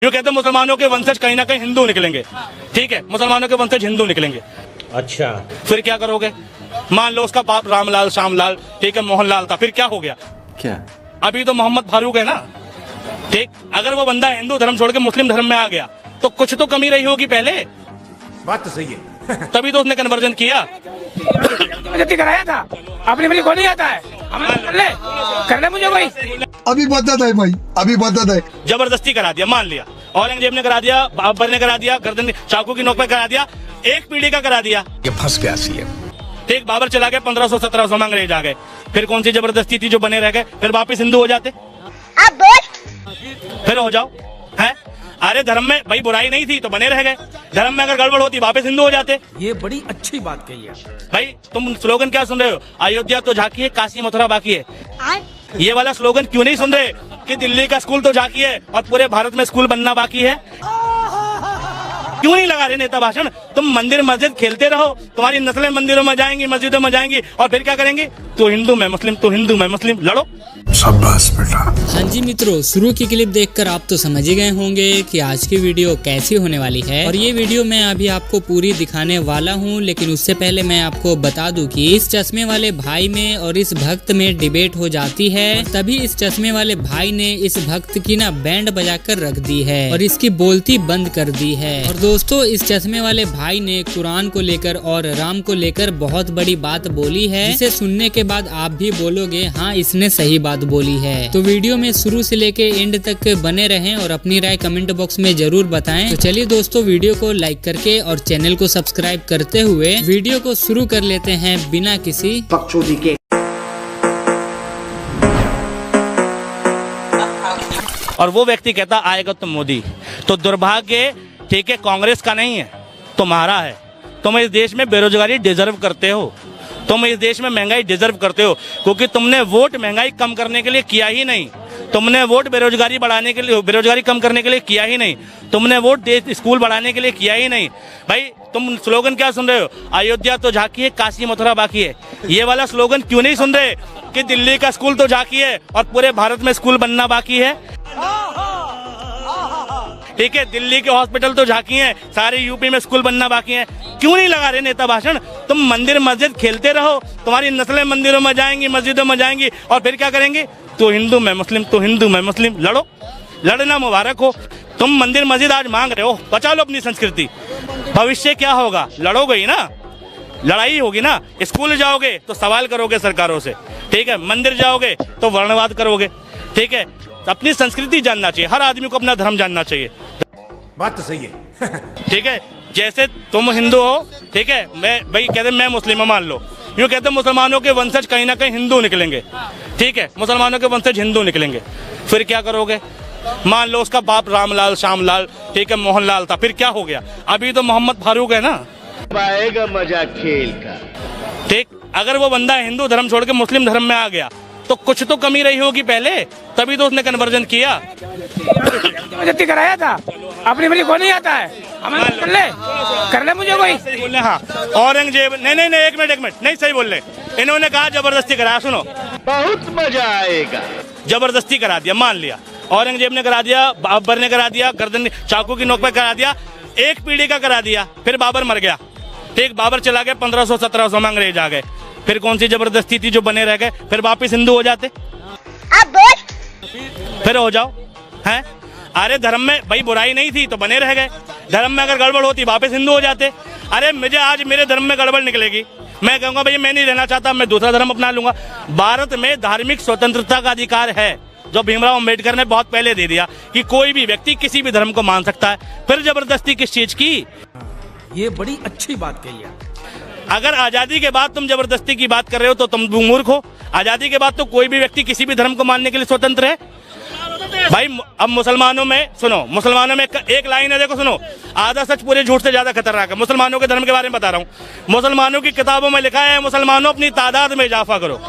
यूँ कहते मुसलमानों के वंशज कहीं ना कहीं हिंदू निकलेंगे। ठीक है, मुसलमानों के वंशज हिंदू निकलेंगे। अच्छा, फिर क्या करोगे? मान लो उसका बाप रामलाल श्यामलाल, ठीक है, मोहनलाल था, फिर क्या हो गया? क्या? अभी तो मोहम्मद फारूक है ना। ठीक, अगर वो बंदा हिंदू धर्म छोड़ के मुस्लिम धर्म में आ गया तो कुछ तो कमी रही होगी पहले। बात तो सही है। तभी तो उसने कन्वर्जन किया। कराया था अपनी मेरी को नहीं आता है, कर ले मुझे भाई। अभी बदत है भाई, अभी बदत है। जबरदस्ती करा दिया, मान लिया औरंगजेब ने करा दिया, बाबर ने करा दिया, गर्दन चाकू की नोक पे करा दिया, एक पीढ़ी का करा दिया। ये फंस गया सीएम। ठीक, बाबर चला गया 1500-1700 में अंग्रेज आ गए, फिर कौन सी जबरदस्ती थी जो बने रह गए? फिर वापिस हिंदू हो जाते, फिर हो जाओ है। अरे धर्म में भाई बुराई नहीं थी तो बने रह गए, धर्म में अगर गड़बड़ होती वापिस हिंदू हो जाते। ये बड़ी अच्छी बात कही है भाई तुम स्लोगन क्या सुन रहे हो? अयोध्या तो झांकी है, काशी मथुरा बाकी है। ये वाला स्लोगन क्यों नहीं सुन रहे कि दिल्ली का स्कूल तो झांकी है और पूरे भारत में स्कूल बनना बाकी है? क्यों नहीं लगा रहे नेता भाषण? तुम मंदिर मस्जिद खेलते रहो, तुम्हारी नस्लें मंदिरों में जाएंगी, मस्जिदों में जाएंगी, और फिर क्या करेंगे? तो हिंदू मैं मुस्लिम, तो हिंदू मैं मुस्लिम, लड़ो। शाबाश बेटा। हाँ जी मित्रों, शुरू की क्लिप देखकर आप तो समझ ही गए होंगे कि आज की वीडियो कैसी होने वाली है, और ये वीडियो मैं अभी आपको पूरी दिखाने वाला हूँ। लेकिन उससे पहले मैं आपको बता दूं कि इस चश्मे वाले भाई में और इस भक्त में डिबेट हो जाती है, तभी इस चश्मे वाले भाई ने इस भक्त की ना बैंड बजाकर रख दी है और इसकी बोलती बंद कर दी है। और दोस्तों, इस चश्मे वाले भाई ने कुरान को लेकर और राम को लेकर बहुत बड़ी बात बोली है, जिसे सुनने के बाद आप भी बोलोगे हाँ इसने सही बात बोली है। तो वीडियो में शुरू से लेके एंड तक बने रहें और अपनी राय कमेंट बॉक्स में जरूर बताएं। तो चलिए दोस्तों, वीडियो को लाइक करके और चैनल को सब्सक्राइब करते हुए वीडियो को शुरू कर लेते हैं बिना किसी बकचोदी के। और वो व्यक्ति कहता आएगा तो मोदी। तो दुर्भाग्य ठीक है कांग्रेस का नहीं है, तुम्हारा है। तुम इस देश में बेरोजगारी डिजर्व करते हो, तुम इस देश में महंगाई डिजर्व करते हो, क्योंकि तुमने वोट महंगाई कम करने के लिए किया ही नहीं, तुमने वोट बेरोजगारी बढ़ाने के लिए, बेरोजगारी कम करने के लिए किया ही नहीं, तुमने वोट स्कूल बढ़ाने के लिए किया ही नहीं। भाई तुम स्लोगन क्या सुन रहे हो? अयोध्या तो झांकी है, काशी मथुरा बाकी है। ये वाला स्लोगन क्यों नहीं सुन रहे कि दिल्ली का स्कूल तो झांकी है और पूरे भारत में स्कूल बनना बाकी है? ठीक है, दिल्ली के हॉस्पिटल तो झांकी हैं, सारे यूपी में स्कूल बनना बाकी है। क्यों नहीं लगा रहे नेता भाषण? तुम मंदिर मस्जिद खेलते रहो, तुम्हारी नस्लें मंदिरों में जाएंगी, मस्जिदों में जाएंगी, और फिर क्या करेंगे? तो हिंदू मैं मुस्लिम, तो हिंदू मैं मुस्लिम, लड़ो। लड़ना मुबारक हो। तुम मंदिर मस्जिद आज मांग रहे हो, बचा लो अपनी संस्कृति। भविष्य क्या होगा? लड़ोगे ही ना, लड़ाई होगी ना। स्कूल जाओगे तो सवाल करोगे सरकारों से, ठीक है, मंदिर जाओगे तो वर्णवाद करोगे। ठीक है, अपनी संस्कृति जानना चाहिए, हर आदमी को अपना धर्म जानना चाहिए। बात तो सही है। ठीक है, जैसे तुम हिंदू हो, ठीक है, मैं भाई कहते मैं मुस्लिम, मान लो, यूँ कहते मुसलमानों के वंशज कहीं ना कहीं हिंदू निकलेंगे। ठीक है, मुसलमानों के वंशज हिंदू निकलेंगे। फिर क्या करोगे? मान लो उसका बाप रामलाल श्यामलाल, ठीक है, मोहनलाल था, फिर क्या हो गया? अभी तो मोहम्मद फारूक है ना। आएगा मजा खेल का। ठीक, अगर वो बंदा हिंदू धर्म छोड़ के मुस्लिम धर्म में आ गया तो कुछ तो कमी रही होगी पहले, तभी तो उसने कन्वर्जन किया। कराया था अपनी मेरी को नहीं आता है, कर ले मुझे भाई। सही बोल रहे, हाँ। औरंगजेब नहीं, एक मिनट नहीं, सही बोल रहे। इन्होंने कहा जबरदस्ती कराया, सुनो, बहुत मजा आएगा। जबरदस्ती करा दिया, मान लिया औरंगजेब ने करा दिया, बाबर ने करा दिया, गर्दन चाकू की नोक पे करा दिया, एक पीढ़ी का करा दिया, फिर बाबर मर गया। ठीक, बाबर चला गया 1500-1700 में अंग्रेज आ गए, फिर कौन सी जबरदस्ती थी जो बने रह गए? फिर वापिस हिंदू हो जाते, फिर हो जाओ हैं। अरे धर्म में भाई बुराई नहीं थी तो बने रह गए, धर्म में अगर गड़बड़ होती वापिस हिंदू हो जाते। अरे मुझे आज मेरे धर्म में गड़बड़ निकलेगी, मैं कहूंगा भाई मैं नहीं रहना चाहता, मैं दूसरा धर्म अपना लूंगा। भारत में धार्मिक स्वतंत्रता का अधिकार है, जो भीमराव अंबेडकर ने बहुत पहले दे दिया कि कोई भी व्यक्ति किसी भी धर्म को मान सकता है। फिर जबरदस्ती किस चीज की? ये बड़ी अच्छी बात कही है। अगर आजादी के बाद तुम जबरदस्ती की बात कर रहे हो तो तुम मूर्ख हो। आजादी के बाद तो कोई भी व्यक्ति किसी भी धर्म को मानने के लिए स्वतंत्र है। भाई अब मुसलमानों में सुनो, मुसलमानों में एक लाइन है, देखो सुनो, आधा सच पूरे झूठ से ज्यादा खतरनाक है। मुसलमानों के धर्म के बारे में बता रहा हूँ। मुसलमानों की किताबों में लिखा है, मुसलमानों अपनी तादाद में इजाफा करो।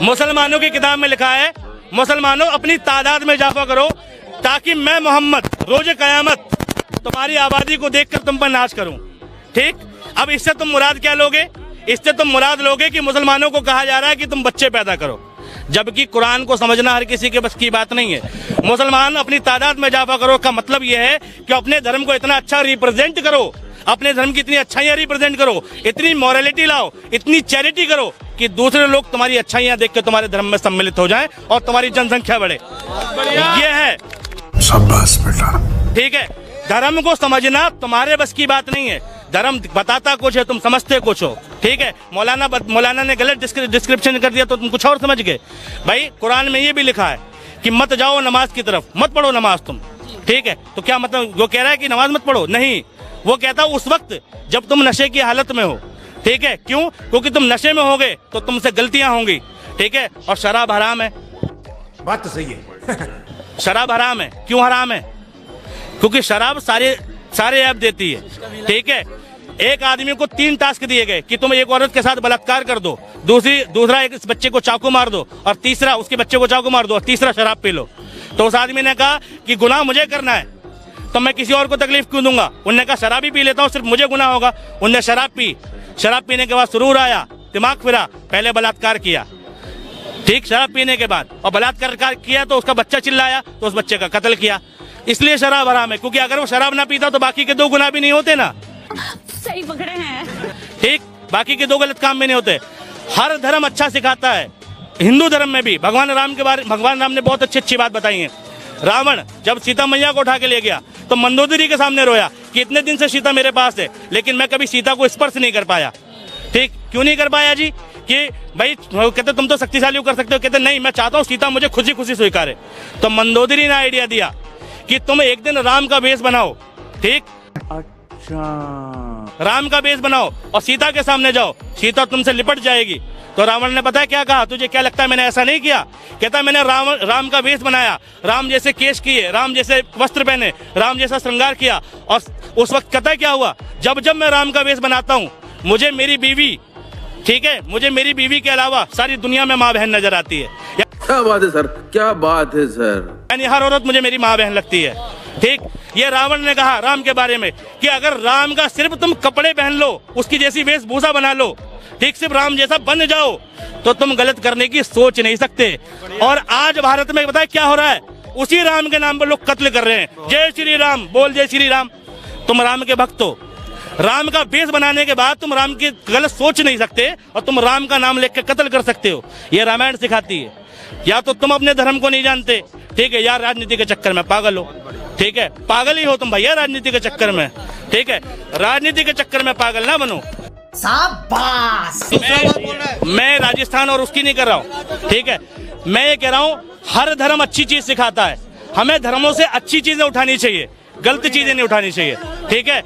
मुसलमानों की किताब में लिखा है, मुसलमानों अपनी तादाद में इजाफा करो, ताकि मैं मोहम्मद रोज कयामत तुम्हारी आबादी को देखकर तुम पर नाच करूं। ठीक, अब इससे तुम मुराद क्या लोगे? इससे तुम मुराद लोगे कि मुसलमानों को कहा जा रहा है कि तुम बच्चे पैदा करो। जबकि कुरान को समझना हर किसी के बस की बात नहीं है। मुसलमान अपनी तादाद में इजाफा करो का मतलब यह है कि अपने धर्म को इतना अच्छा रिप्रेजेंट करो, अपने धर्म की इतनी अच्छाइयां रिप्रेजेंट करो, इतनी मॉरलिटी लाओ, इतनी चैरिटी करो कि दूसरे लोग तुम्हारी अच्छाइयां देख के तुम्हारे धर्म में सम्मिलित हो जाएं और तुम्हारी जनसंख्या बढ़े। ये है, शाबाश बेटा। ठीक है। धर्म को समझना तुम्हारे बस की बात नहीं है। धर्म बताता कुछ है, तुम समझते कुछ हो। ठीक है। मौलाना ने गलत डिस्क्रिप्शन कर दिया तो तुम कुछ और समझ गए। भाई कुरान में ये भी लिखा है कि मत जाओ नमाज की तरफ, मत पढ़ो नमाज तुम। ठीक है। तो क्या मतलब वो कह रहा है कि नमाज मत पढ़ो? नहीं, वो कहता उस वक्त जब तुम नशे की हालत में हो। ठीक है। क्यों? क्योंकि तुम नशे में होगे तो तुमसे गलतियां होंगी। ठीक है। और शराब हराम है। बात तो सही है। शराब हराम है। क्यों हराम है? क्योंकि शराब सारे ऐप देती है। ठीक है। एक आदमी को 3 टास्क दिए गए कि तुम एक औरत के साथ बलात्कार कर दो, दूसरा एक बच्चे को चाकू मार दो, और तीसरा उसके बच्चे को चाकू मार दो, और तीसरा शराब पी लो। तो उस आदमी ने कहा कि गुनाह मुझे करना है तो मैं किसी और को तकलीफ क्यों दूंगा। उन्होंने कहा शराब ही पी लेता हूँ, सिर्फ मुझे गुनाह होगा। उनने शराब पी। शराब पीने के बाद सुरूर आया, दिमाग फिरा, पहले बलात्कार किया। ठीक। शराब पीने के बाद और बलात्कार किया तो उसका बच्चा चिल्लाया तो उस बच्चे का कत्ल किया। इसलिए शराब हराम है, क्योंकि अगर वो शराब ना पीता तो बाकी के 2 गुनाह भी नहीं होते ना। सही पकड़े हैं। ठीक। बाकी के 2 गलत काम भी नहीं होते। हर धर्म अच्छा सिखाता है। हिंदू धर्म में भी भगवान राम ने बहुत अच्छी बात बताई है। रावण जब सीता मैया को उठा के ले गया तो मंदोदरी के सामने रोया कि इतने दिन से सीता मेरे पास है, लेकिन मैं कभी सीता को स्पर्श नहीं कर पाया। ठीक। क्यों नहीं कर पाया जी? कि भाई कहते तुम तो शक्तिशाली कर सकते हो। कहते नहीं, मैं चाहता हूँ सीता मुझे खुशी खुशी स्वीकारे। तो मंदोदरी ने आइडिया दिया कि तुम एक दिन राम का वेश बनाओ। ठीक। अच्छा। राम का वेश बनाओ और सीता के सामने जाओ, सीता तुमसे लिपट जाएगी। तो रावण ने पता है क्या कहा? तुझे क्या लगता है मैंने ऐसा नहीं किया? कहता मैंने राम का वेश बनाया, राम जैसे केश किए, राम जैसे वस्त्र पहने, राम जैसा श्रृंगार किया। और उस वक्त कहता है क्या हुआ? जब जब मैं राम का वेश बनाता हूँ मुझे मेरी बीवी, ठीक है, मुझे मेरी बीवी के अलावा सारी दुनिया में माँ बहन नजर आती है। क्या बात है सर, क्या बात है सर। यानी हर औरत मुझे मेरी माँ बहन लगती है। ठीक। ये रावण ने कहा राम के बारे में कि अगर राम का सिर्फ तुम कपड़े पहन लो, उसकी जैसी वेशभूषा बना लो, ठीक, सिर्फ राम जैसा बन जाओ, तो तुम गलत करने की सोच नहीं सकते। और आज भारत में बताए क्या हो रहा है? उसी राम के नाम पर लोग कत्ल कर रहे हैं। जय श्री राम बोल, जय श्री राम। तुम राम के भक्त हो। राम का वेश बनाने के बाद तुम राम की गलत सोच नहीं सकते और तुम राम का नाम लेकर कत्ल कर सकते हो। ये रामायण सिखाती है। या तो तुम अपने धर्म को नहीं जानते, ठीक है, या राजनीति के चक्कर में पागल हो। ठीक है। पागल ही हो तुम भैया राजनीति के चक्कर में। ठीक है। राजनीति के चक्कर में पागल ना बनो। मैं राजस्थान और उसकी नहीं कर रहा हूँ। ठीक है। मैं ये कह रहा हूँ हर धर्म अच्छी चीज सिखाता है। हमें धर्मों से अच्छी चीजें उठानी चाहिए, गलत चीजें नहीं उठानी चाहिए। ठीक है।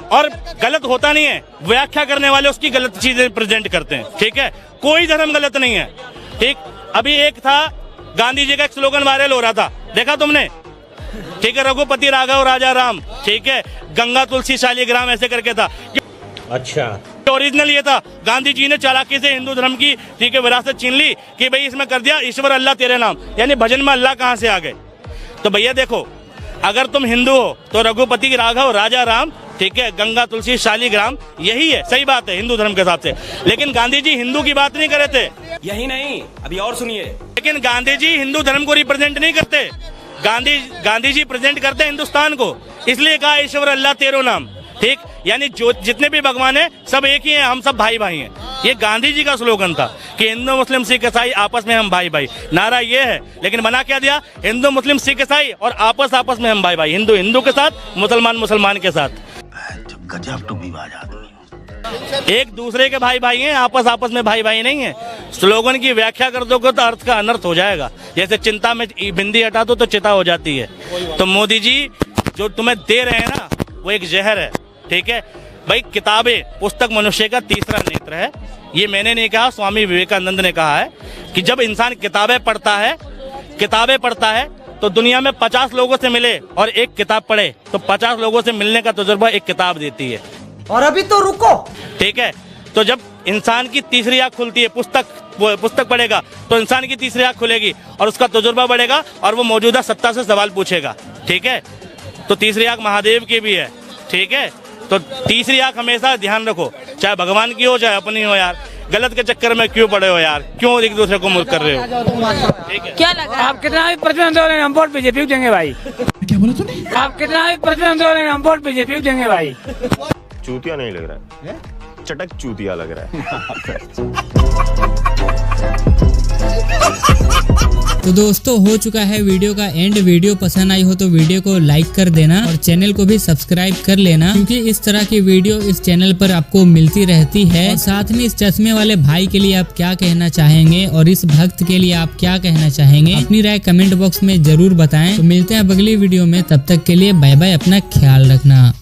और गलत होता नहीं है, व्याख्या करने वाले उसकी गलत चीजें प्रेजेंट करते हैं। ठीक है। कोई धर्म गलत नहीं है। ठीक। अभी एक था गांधी जी का एक स्लोगन वायरल हो रहा था, देखा तुमने? ठीक है। रघुपति राघव राजा राम, ठीक है, गंगा तुलसी शालिग्राम, ऐसे करके था। अच्छा। ओरिजिनल ये था, गांधी जी ने चालाकी से हिंदू धर्म की, ठीक है, विरासत छीन ली कि भाई इसमें कर दिया ईश्वर अल्लाह तेरे नाम, यानी भजन में अल्लाह कहाँ से आ गए? तो भैया देखो, अगर तुम हिंदू हो तो रघुपति राघव राजा राम, ठीक है, गंगा तुलसी शालिग्राम, यही है, सही बात है हिंदू धर्म के हिसाब से। लेकिन गांधी जी हिंदू की बात नहीं कर रहे थे। यही नहीं, अभी और सुनिए। लेकिन गांधी जी हिंदू धर्म को रिप्रेजेंट नहीं करते। गांधी जी प्रेजेंट करते हिंदुस्तान को, इसलिए कहा ईश्वर अल्लाह तेरो नाम। ठीक। यानी जो जितने भी भगवान हैं सब एक ही हैं, हम सब भाई भाई हैं। ये गांधी जी का स्लोगन था कि हिंदू मुस्लिम सिख ईसाई आपस में हम भाई भाई, नारा ये है। लेकिन बना क्या दिया? हिंदू मुस्लिम सिख ईसाई और आपस में हम भाई भाई, हिंदू हिंदू के साथ, मुसलमान मुसलमान के साथ। गजब टुकड़ीबाज आदमी। एक दूसरे के भाई भाई हैं, आपस में भाई भाई नहीं है। स्लोगन की व्याख्या कर दोगे तो अर्थ का अनर्थ हो जाएगा। जैसे चिंता में बिंदी हटा दो तो चिता हो जाती है। तो मोदी जी जो तुम्हें दे रहे हैं ना, वो एक जहर है। ठीक है भाई। किताबें, पुस्तक मनुष्य का तीसरा नेत्र है। ये मैंने नहीं कहा, स्वामी विवेकानंद ने कहा है कि जब इंसान किताबें पढ़ता है तो दुनिया में 50 लोगों से मिले और एक किताब पढ़े तो 50 लोगों से मिलने का तजुर्बा एक किताब देती है। और अभी तो रुको। ठीक है। तो जब इंसान की तीसरी आंख खुलती है, पुस्तक पढ़ेगा तो इंसान की तीसरी आंख खुलेगी और उसका तजुर्बा बढ़ेगा और वो मौजूदा सत्ता से सवाल पूछेगा। ठीक है। तो तीसरी आंख महादेव की भी है। ठीक है। तो तीसरी आंख हमेशा ध्यान रखो, चाहे भगवान की हो चाहे अपनी हो यार। गलत के चक्कर में क्यों पड़े हो यार, क्यों एक दूसरे को मुल्क कर रहे हो? ठीक है, क्या लगा? आप कितना भी प्रतिबंध हो रहे हैं, हम वोट बीजेपी को देंगे भाई। क्या बोला तूने? आप कितना भी प्रतिबंध हो रहे हैं, हम वोट बीजेपी को देंगे भाई। चूतिया नहीं लग रहा है, चटक चूतिया लग रहा है। तो दोस्तों हो चुका है वीडियो का एंड। वीडियो पसंद आई हो तो वीडियो को लाइक कर देना और चैनल को भी सब्सक्राइब कर लेना, क्योंकि इस तरह की वीडियो इस चैनल पर आपको मिलती रहती है। और साथ में इस चश्मे वाले भाई के लिए आप क्या कहना चाहेंगे और इस भक्त के लिए आप क्या कहना चाहेंगे, अपनी राय कमेंट बॉक्स में जरूर बताएं। तो मिलते हैं अगली वीडियो में, तब तक के लिए बाय बाय, अपना ख्याल रखना।